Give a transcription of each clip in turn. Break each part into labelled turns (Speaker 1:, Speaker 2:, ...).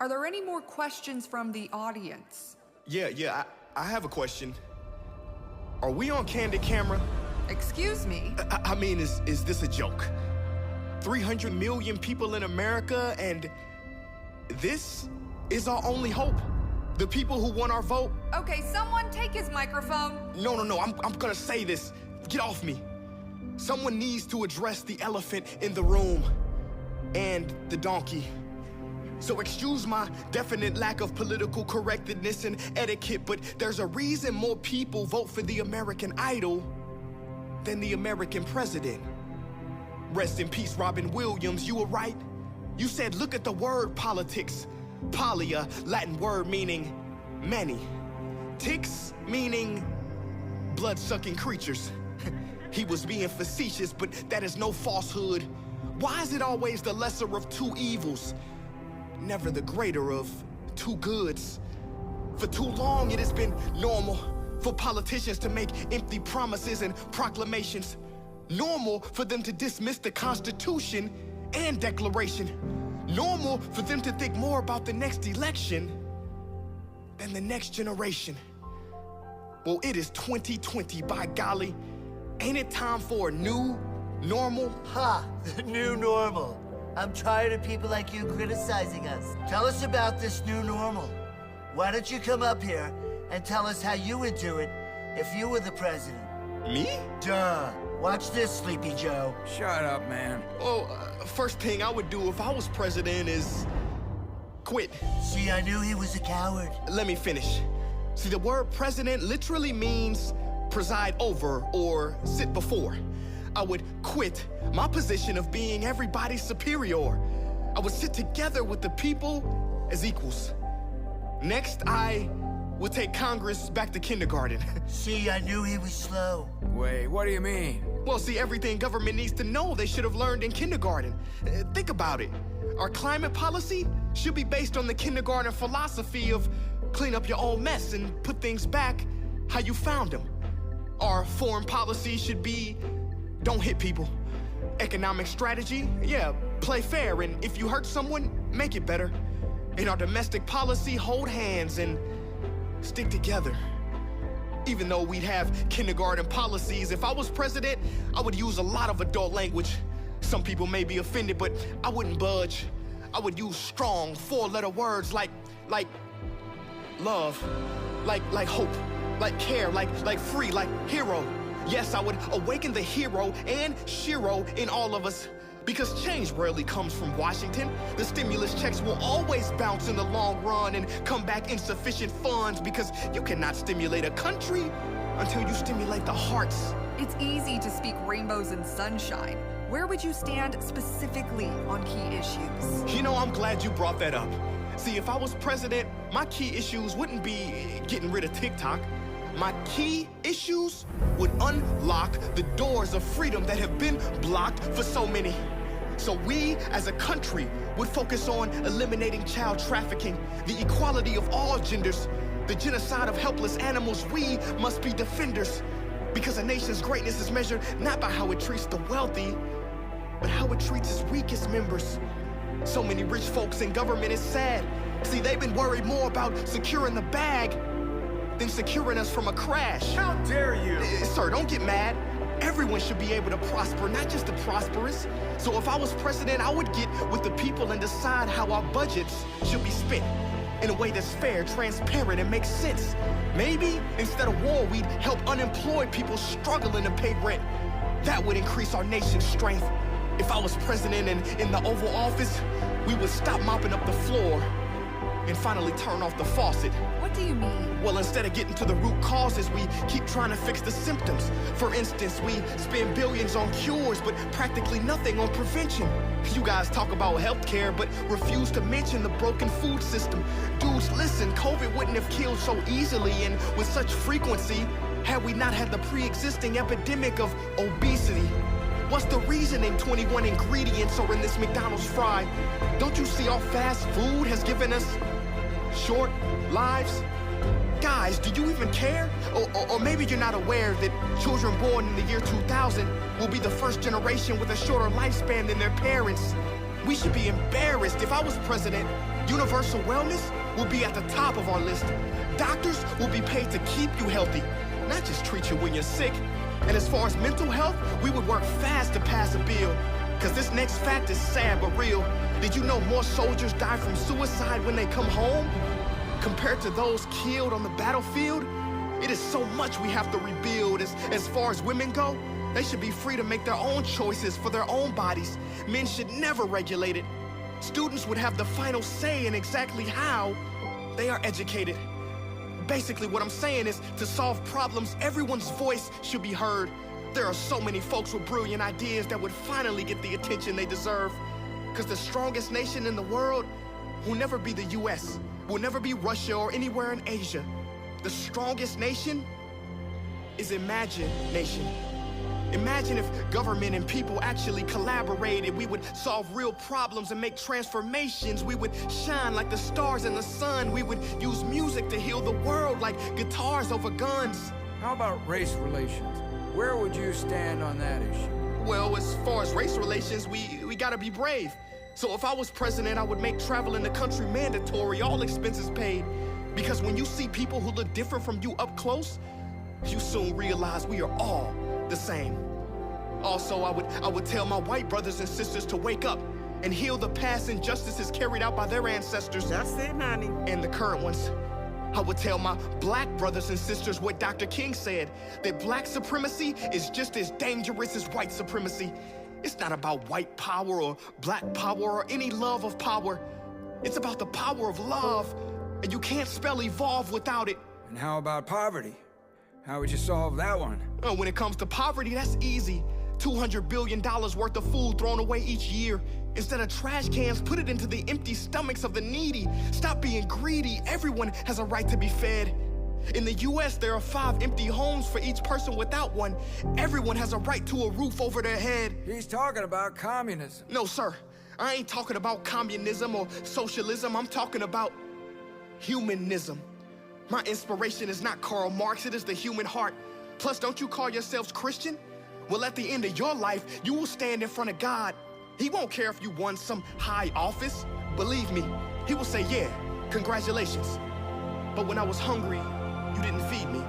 Speaker 1: Are there any more questions from the audience?
Speaker 2: Yeah, I have a question. Are we on candid camera?
Speaker 1: Excuse me?
Speaker 2: I mean, is this a joke? 300 million people in America, and this is our only hope? The people who want our vote?
Speaker 1: Okay, someone take his microphone.
Speaker 2: No, I'm gonna say this. Get off me. Someone needs to address the elephant in the room and the donkey. So excuse my definite lack of political correctness and etiquette, but there's a reason more people vote for the American Idol than the American president. Rest in peace, Robin Williams, you were right. You said, look at the word politics. Poly, Latin word meaning many. Ticks meaning blood-sucking creatures. He was being facetious, but that is no falsehood. Why is it always the lesser of two evils, never the greater of two goods? For too long it has been normal for politicians to make empty promises and proclamations. Normal for them to dismiss the Constitution and Declaration. Normal for them to think more about the next election than the next generation. Well, it is 2020, by golly. Ain't it time for a new normal?
Speaker 3: Ha! The new normal. I'm tired of people like you criticizing us. Tell us about this new normal. Why don't you come up here and tell us how you would do it if you were the president?
Speaker 2: Me?
Speaker 3: Duh. Watch this, Sleepy Joe.
Speaker 4: Shut up, man.
Speaker 2: Well, first thing I would do if I was president is quit.
Speaker 3: See, I knew he was a coward.
Speaker 2: Let me finish. See, the word president literally means preside over or sit before. I would quit my position of being everybody's superior. I would sit together with the people as equals. Next, I would take Congress back to kindergarten.
Speaker 3: See, I knew he was slow.
Speaker 4: Wait, what do you mean?
Speaker 2: Well, see, everything government needs to know they should have learned in kindergarten. Think about it. Our climate policy should be based on the kindergarten philosophy of clean up your own mess and put things back how you found them. Our foreign policy should be don't hit people. Economic strategy, yeah, play fair, and if you hurt someone, make it better. In our domestic policy, hold hands and stick together. Even though we'd have kindergarten policies, if I was president, I would use a lot of adult language. Some people may be offended, but I wouldn't budge. I would use strong, four-letter words like love, like hope, like care, like free, like hero. Yes, I would awaken the hero and Shiro in all of us. Because change rarely comes from Washington. The stimulus checks will always bounce in the long run and come back insufficient funds, because you cannot stimulate a country until you stimulate the hearts.
Speaker 1: It's easy to speak rainbows and sunshine. Where would you stand specifically on key issues?
Speaker 2: You know, I'm glad you brought that up. See, if I was president, my key issues wouldn't be getting rid of TikTok. My key issues would unlock the doors of freedom that have been blocked for so many. So we, as a country, would focus on eliminating child trafficking, the equality of all genders, the genocide of helpless animals. We must be defenders, because a nation's greatness is measured not by how it treats the wealthy, but how it treats its weakest members. So many rich folks in government is sad. See, they've been worried more about securing the bag than securing us from a crash.
Speaker 4: How dare you?
Speaker 2: Sir, don't get mad. Everyone should be able to prosper, not just the prosperous. So if I was president, I would get with the people and decide how our budgets should be spent in a way that's fair, transparent, and makes sense. Maybe instead of war, we'd help unemployed people struggling to pay rent. That would increase our nation's strength. If I was president and in the Oval Office, we would stop mopping up the floor and finally turn off the faucet.
Speaker 1: What do you mean?
Speaker 2: Well, instead of getting to the root causes, we keep trying to fix the symptoms. For instance, we spend billions on cures, but practically nothing on prevention. You guys talk about healthcare, but refuse to mention the broken food system. Dudes, listen, COVID wouldn't have killed so easily and with such frequency had we not had the pre-existing epidemic of obesity. What's the reasoning 21 ingredients are in this McDonald's fry? Don't you see our fast food has given us short lives? Guys, do you even care? Or maybe you're not aware that children born in the year 2000 will be the first generation with a shorter lifespan than their parents. We should be embarrassed. If I was president, universal wellness will be at the top of our list. Doctors will be paid to keep you healthy, not just treat you when you're sick. And as far as mental health, we would work fast to pass a bill. Cause this next fact is sad but real. Did you know more soldiers die from suicide when they come home compared to those killed on the battlefield? It is so much we have to rebuild. As far as women go, they should be free to make their own choices for their own bodies. Men should never regulate it. Students would have the final say in exactly how they are educated. Basically, what I'm saying is, to solve problems, everyone's voice should be heard. There are so many folks with brilliant ideas that would finally get the attention they deserve. Because the strongest nation in the world will never be the US, will never be Russia or anywhere in Asia. The strongest nation is imagination. Imagine if government and people actually collaborated. We would solve real problems and make transformations. We would shine like the stars in the sun. We would use music to heal the world like guitars over guns.
Speaker 4: How about race relations? Where would you stand on that issue?
Speaker 2: Well, as far as race relations, we gotta be brave. So if I was president, I would make travel in the country mandatory, all expenses paid. Because when you see people who look different from you up close, you soon realize we are all the same. Also, I would tell my white brothers and sisters to wake up and heal the past injustices carried out by their ancestors.
Speaker 5: That's it, honey.
Speaker 2: And the current ones. I would tell my black brothers and sisters what Dr. King said, that black supremacy is just as dangerous as white supremacy. It's not about white power or black power or any love of power. It's about the power of love, and you can't spell evolve without it.
Speaker 4: And how about poverty? How would you solve that one?
Speaker 2: When it comes to poverty, that's easy. $200 billion worth of food thrown away each year. Instead of trash cans, put it into the empty stomachs of the needy. Stop being greedy. Everyone has a right to be fed. In the US, there are 5 empty homes for each person without one. Everyone has a right to a roof over their head.
Speaker 4: He's talking about communism.
Speaker 2: No, sir. I ain't talking about communism or socialism. I'm talking about humanism. My inspiration is not Karl Marx, it is the human heart. Plus, don't you call yourselves Christian? Well, at the end of your life, you will stand in front of God. He won't care if you won some high office. Believe me, he will say, yeah, congratulations. But when I was hungry, you didn't feed me.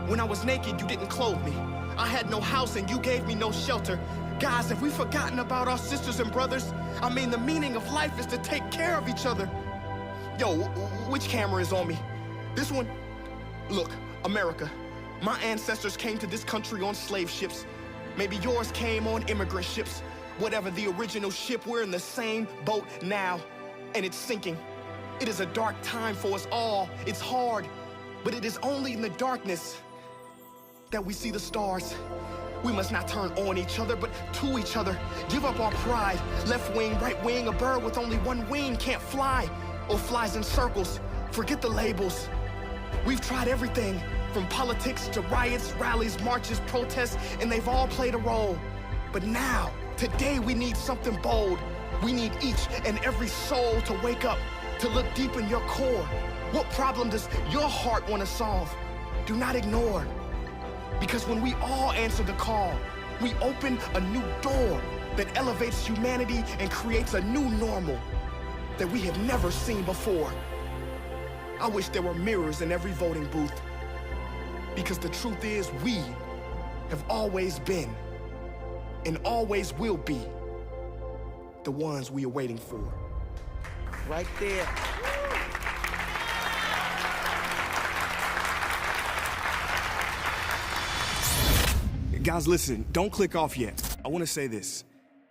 Speaker 2: When I was naked, you didn't clothe me. I had no house and you gave me no shelter. Guys, have we forgotten about our sisters and brothers? I mean, the meaning of life is to take care of each other. Yo, which camera is on me? This one? Look, America. My ancestors came to this country on slave ships. Maybe yours came on immigrant ships. Whatever the original ship, we're in the same boat now, and it's sinking. It is a dark time for us all. It's hard, but it is only in the darkness that we see the stars. We must not turn on each other, but to each other. Give up our pride. Left wing, right wing, a bird with only one wing can't fly, or flies in circles. Forget the labels. We've tried everything, from politics to riots, rallies, marches, protests, and they've all played a role. But now, today, we need something bold. We need each and every soul to wake up, to look deep in your core. What problem does your heart want to solve? Do not ignore. Because when we all answer the call, we open a new door that elevates humanity and creates a new normal that we have never seen before. I wish there were mirrors in every voting booth. Because the truth is, we have always been and always will be the ones we are waiting for.
Speaker 5: Right there.
Speaker 2: Guys, listen, don't click off yet. I want to say this.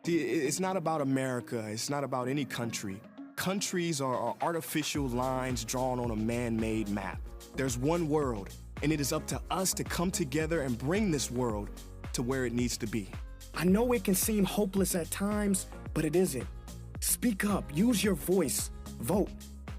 Speaker 2: It's not about America. It's not about any country. Countries are artificial lines drawn on a man-made map. There's one world, and it is up to us to come together and bring this world to where it needs to be. I know it can seem hopeless at times, but it isn't. Speak up, use your voice, vote.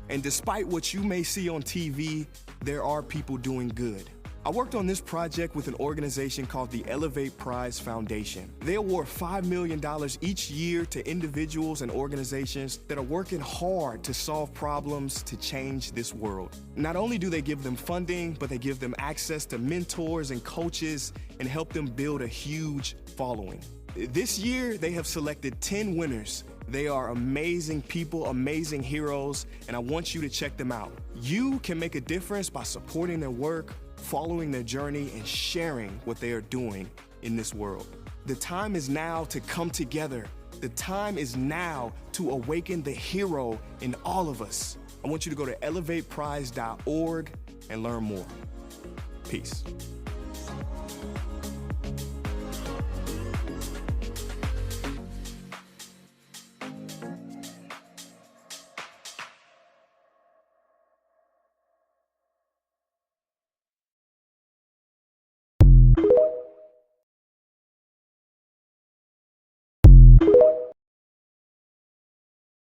Speaker 2: And despite what you may see on TV, there are people doing good. I worked on this project with an organization called the Elevate Prize Foundation. They award $5 million each year to individuals and organizations that are working hard to solve problems to change this world. Not only do they give them funding, but they give them access to mentors and coaches and help them build a huge following. This year, they have selected 10 winners They are amazing people, amazing heroes, and I want you to check them out. You can make a difference by supporting their work, following their journey, and sharing what they are doing in this world. The time is now to come together. The time is now to awaken the hero in all of us. I want you to go to elevateprize.org and learn more. Peace.